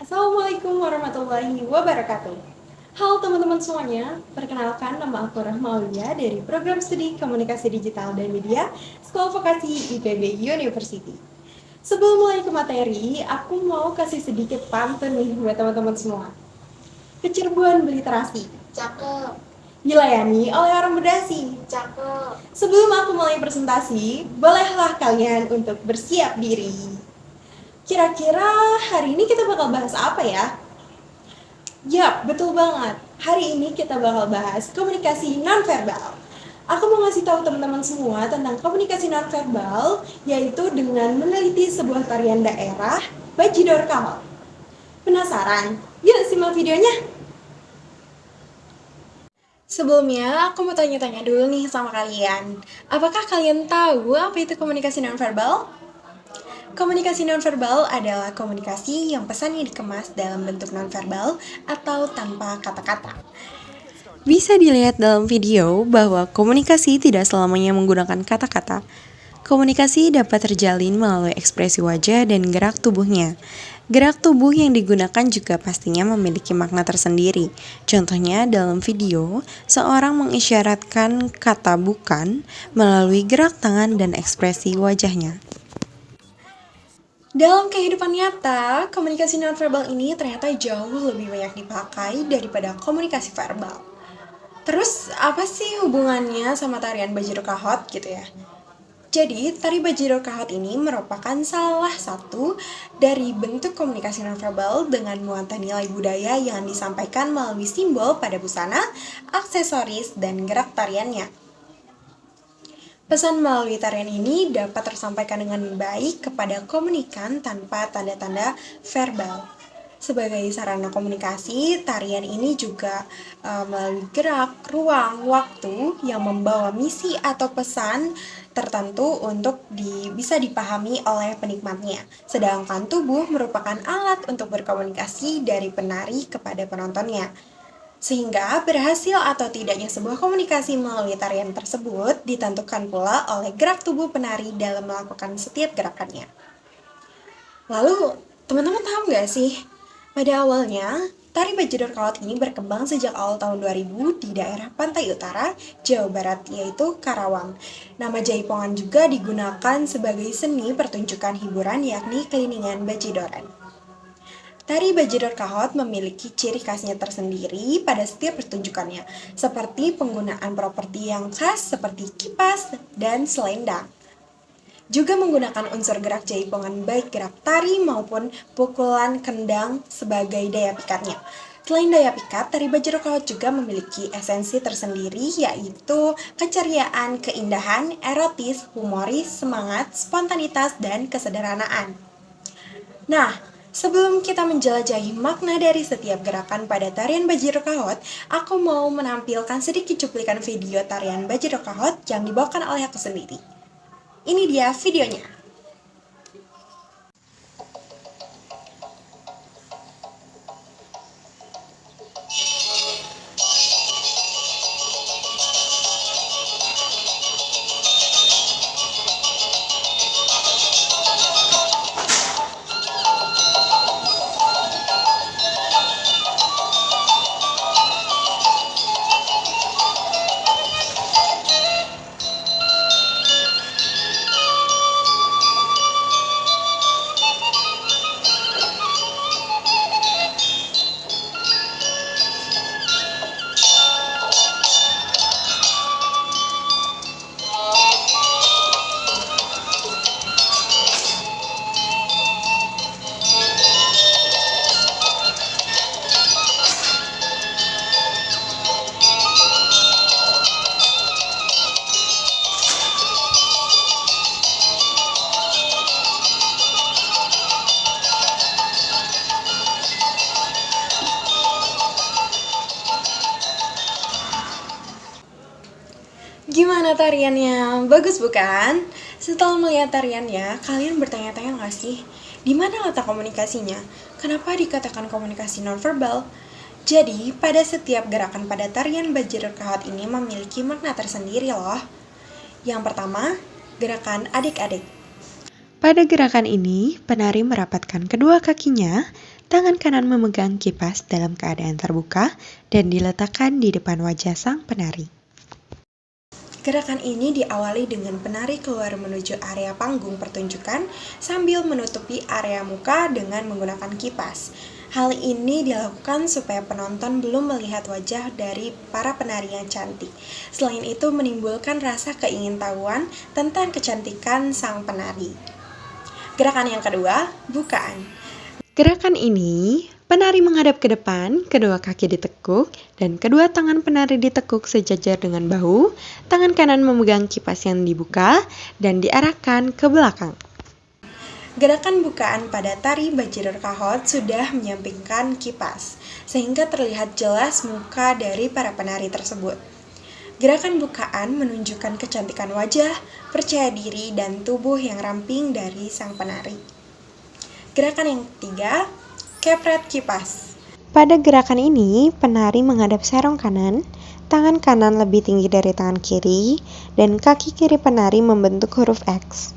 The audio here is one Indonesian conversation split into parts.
Assalamualaikum warahmatullahi wabarakatuh. Halo teman-teman semuanya, perkenalkan nama aku Rahma Aulia dari Program Studi Komunikasi Digital dan Media Sekolah Vokasi IPB University. Sebelum mulai ke materi, aku mau kasih sedikit pantun nih buat teman-teman semua. Kecerbuan berliterasi, Cakep, dilayani oleh orang berdasi. cakep. Sebelum aku mulai presentasi, bolehlah kalian untuk bersiap diri. Kira-kira hari ini kita bakal bahas apa ya? Yap, betul banget. Hari ini kita bakal bahas komunikasi nonverbal. Aku mau ngasih tahu teman-teman semua tentang komunikasi nonverbal, yaitu dengan meneliti sebuah tarian daerah Bajidor Kahot. Penasaran? Yuk simak videonya. Sebelumnya, aku mau tanya-tanya dulu nih sama kalian. Apakah kalian tahu apa itu komunikasi nonverbal? Komunikasi nonverbal adalah komunikasi yang pesannya dikemas dalam bentuk nonverbal atau tanpa kata-kata. Bisa dilihat dalam video bahwa komunikasi tidak selamanya menggunakan kata-kata. Komunikasi dapat terjalin melalui ekspresi wajah dan gerak tubuhnya. Gerak tubuh yang digunakan juga pastinya memiliki makna tersendiri. Contohnya dalam video, seorang mengisyaratkan kata bukan melalui gerak tangan dan ekspresi wajahnya. Dalam kehidupan nyata, komunikasi nonverbal ini ternyata jauh lebih banyak dipakai daripada komunikasi verbal. Terus apa sih hubungannya sama tarian Bajidor Kahot gitu ya? Jadi, tari Bajidor Kahot ini merupakan salah satu dari bentuk komunikasi nonverbal dengan nuansa nilai budaya yang disampaikan melalui simbol pada busana, aksesoris, dan gerak tariannya. Pesan melalui tarian ini dapat tersampaikan dengan baik kepada komunikan tanpa tanda-tanda verbal. Sebagai sarana komunikasi, tarian ini juga melalui gerak, ruang, waktu yang membawa misi atau pesan tertentu untuk bisa dipahami oleh penikmatnya. Sedangkan tubuh merupakan alat untuk berkomunikasi dari penari kepada penontonnya. Sehingga berhasil atau tidaknya sebuah komunikasi melalui tarian tersebut ditentukan pula oleh gerak tubuh penari dalam melakukan setiap gerakannya. Lalu, teman-teman tahu nggak sih? Pada awalnya, tari Bajidor Kahot ini berkembang sejak awal tahun 2000 di daerah Pantai Utara, Jawa Barat, yaitu Karawang. Nama Jaipongan juga digunakan sebagai seni pertunjukan hiburan yakni keliningan Bajidoran. Tari Bajidor Kahot memiliki ciri khasnya tersendiri pada setiap pertunjukannya, seperti penggunaan properti yang khas seperti kipas dan selendang. Juga menggunakan unsur gerak jaipongan baik gerak tari maupun pukulan kendang sebagai daya pikatnya. Selain daya pikat, tari Bajidor Kahot juga memiliki esensi tersendiri yaitu keceriaan, keindahan, erotis, humoris, semangat, spontanitas, dan kesederhanaan. Nah, sebelum kita menjelajahi makna dari setiap gerakan pada tarian Bajidor Kahot, aku mau menampilkan sedikit cuplikan video tarian Bajidor Kahot yang dibawakan oleh aku sendiri. Ini dia videonya. Gimana tariannya? Bagus bukan? Setelah melihat tariannya, kalian bertanya-tanya nggak sih? Di mana letak komunikasinya? Kenapa dikatakan komunikasi nonverbal? Jadi, pada setiap gerakan pada tarian Bajidor Kahot ini memiliki makna tersendiri loh. Yang pertama, gerakan adik-adik. Pada gerakan ini, penari merapatkan kedua kakinya, Tangan kanan memegang kipas dalam keadaan terbuka dan diletakkan di depan wajah sang penari. Gerakan ini diawali dengan penari keluar menuju area panggung pertunjukan sambil menutupi area muka dengan menggunakan kipas. Hal ini dilakukan supaya penonton belum melihat wajah dari para penari yang cantik. Selain itu menimbulkan rasa keingintahuan tentang kecantikan sang penari. Gerakan yang kedua, bukaan. Gerakan ini, penari menghadap ke depan, kedua kaki ditekuk, dan kedua tangan penari ditekuk sejajar dengan bahu, tangan kanan memegang kipas yang dibuka, dan diarahkan ke belakang. Gerakan bukaan pada tari Bajidor Kahot sudah menyampingkan kipas, sehingga terlihat jelas muka dari para penari tersebut. Gerakan bukaan menunjukkan kecantikan wajah, percaya diri, dan tubuh yang ramping dari sang penari. Gerakan yang ketiga, kepret kipas. Pada gerakan ini, penari menghadap serong kanan, tangan kanan lebih tinggi dari tangan kiri, dan kaki kiri penari membentuk huruf X.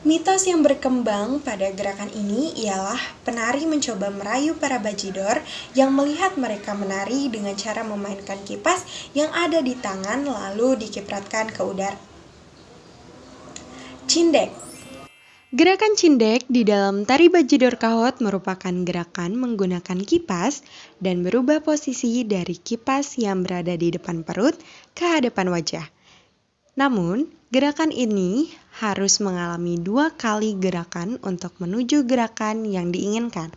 Mitos yang berkembang pada gerakan ini ialah penari mencoba merayu para bajidor yang melihat mereka menari dengan cara memainkan kipas yang ada di tangan lalu dikipratkan ke udara. Cindek. Gerakan cindek di dalam tari Bajidor Kahot merupakan gerakan menggunakan kipas dan berubah posisi dari kipas yang berada di depan perut ke hadapan wajah. Namun, gerakan ini harus mengalami 2 kali gerakan untuk menuju gerakan yang diinginkan.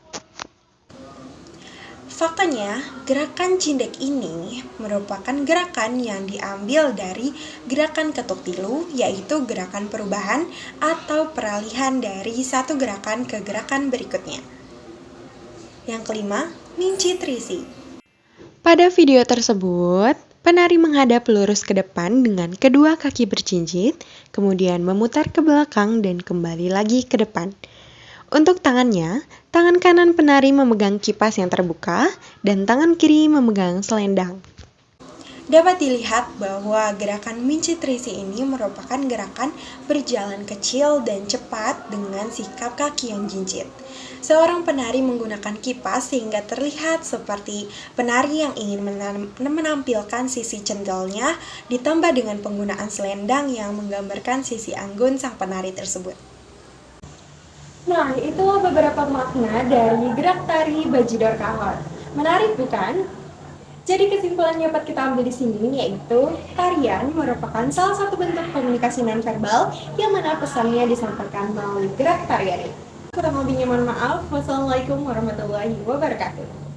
Faktanya, gerakan cindek ini merupakan gerakan yang diambil dari gerakan ketuk tilu, yaitu gerakan perubahan atau peralihan dari satu gerakan ke gerakan berikutnya. Yang kelima, Minci Trisi. Pada video tersebut, penari menghadap lurus ke depan dengan kedua kaki bercincit, kemudian memutar ke belakang dan kembali lagi ke depan. Untuk tangannya, tangan kanan penari memegang kipas yang terbuka dan tangan kiri memegang selendang. Dapat dilihat bahwa gerakan Minci Trisi ini merupakan gerakan berjalan kecil dan cepat dengan sikap kaki yang jincit. Seorang penari menggunakan kipas sehingga terlihat seperti penari yang ingin menampilkan sisi centilnya ditambah dengan penggunaan selendang yang menggambarkan sisi anggun sang penari tersebut. Nah, itulah beberapa makna dari gerak tari Bajidor Kahot. Menarik bukan? Jadi kesimpulan yang dapat kita ambil di sini yaitu tarian merupakan salah satu bentuk komunikasi nonverbal yang mana pesannya disampaikan melalui gerak tarian. Kurang lebihnya mohon maaf. Wassalamualaikum warahmatullahi wabarakatuh.